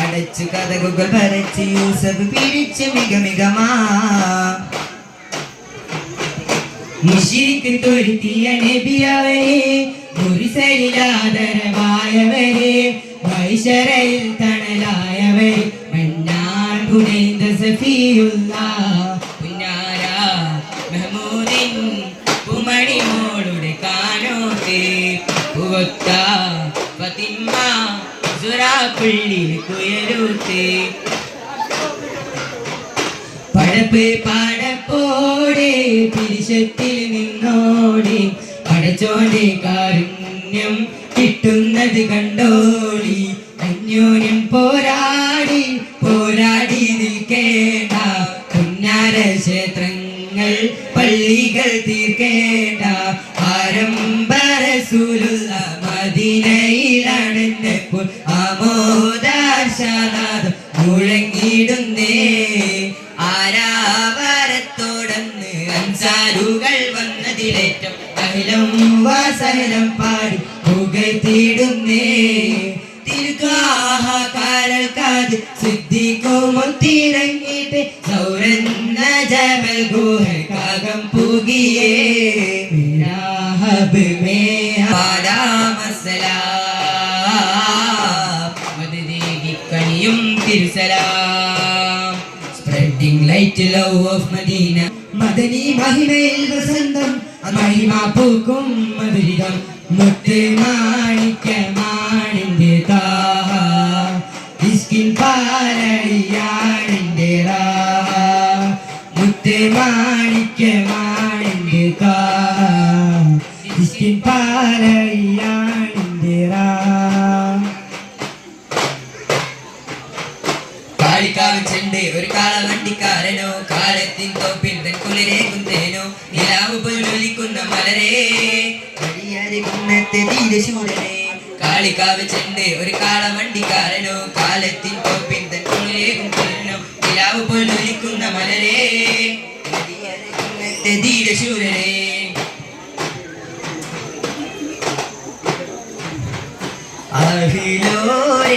അടച്ചു കഥകുകൾ വരച്ച് യൂസഫ് പിടിച്ച് മികമികമാ മുശിരിക്ക് തൊരുത്തിയ നബിയവരെ മുറിസലിലാദരവായവരെ വൈശരയിൽ തണലായവരെ മന്നാൻ പുനൈന്ദ സഫിയുള്ള പുന്നാര മെഹമൂദിൻ പുമണി മോളുടെ കാനോത്തെ പുവത്ത ഫത്തിമ്മ സുറാപ്പുള്ളിൽ കുയലൂത്തെ പടപ്പ് പാടപ്പോടെ പിരിശത്തിൽ നിന്നോടി അടച്ചോന്റെ കാരുണ്യം കിട്ടുന്നത് കണ്ടോളി അന്യോന്യം പോരാടി പോരാടി നിൽക്കേണ്ട പുന്നാര ക്ഷേത്രങ്ങൾ പള്ളികൾ തീർക്കേണ്ട ആരംഭ റസൂലുള്ള മദീനയിലാണെന്നപ്പോൾ ആമോദാർഷാദം മുഴങ്ങിടുന്നേ ആരാവരത്തോടന്ന് അൻസാരുകൾ വന്നതിലേറ്റം അഹിലം വാസഹലം പാടി പുകഴ്ത്തിയിടുന്നേ തിരുക്കാഹാരൽക്കാത് സിദ്ധിക്കുമൊത്തിറങ്ങിയിട്ട് സൗരന്ന ജബൽ ഗുഹകാകം പുകിയേ മിരാഹബ് മേ പാദാമസലാം മദദീകി കനിയും തിരുസലാം spreading light love of Medina മദനി മഹിമയിൽ വസന്തം മഹിമ പൂക്കും മധുരിതം മുത്ത് മാണിക്യമാണിന്റെ താഹ ഇസ്കിൻ പാലടിയാണിന്റെ രാഹ മുത്ത് മാണിക്യമാണിന്റെ താഹ ഇസ്കിൻ പാലടിയാണിന്റെ രാഹ കാളിക്കാവ് ചെണ്ട് ഒരു കാളവണ്ടിക്കാരനോ കാലത്തിൻ തോപ്പിൽ തൻ കുളിരെ കുന്തേനോ നിലാവ് പോലൊലിക്കുന്ന മലരേ ധീരശൂരനെ കാളിക്കാവ് ചെണ്ട് ഒരു കാളവണ്ടിക്കാരനോ കാലത്തിൻ തോപ്പിൽ തൻ കുളിരെ കുന്തേനോ നിലാവ് പോലൊലിക്കുന്ന മലരേ ധീരശൂരനെ അഹിലോരേ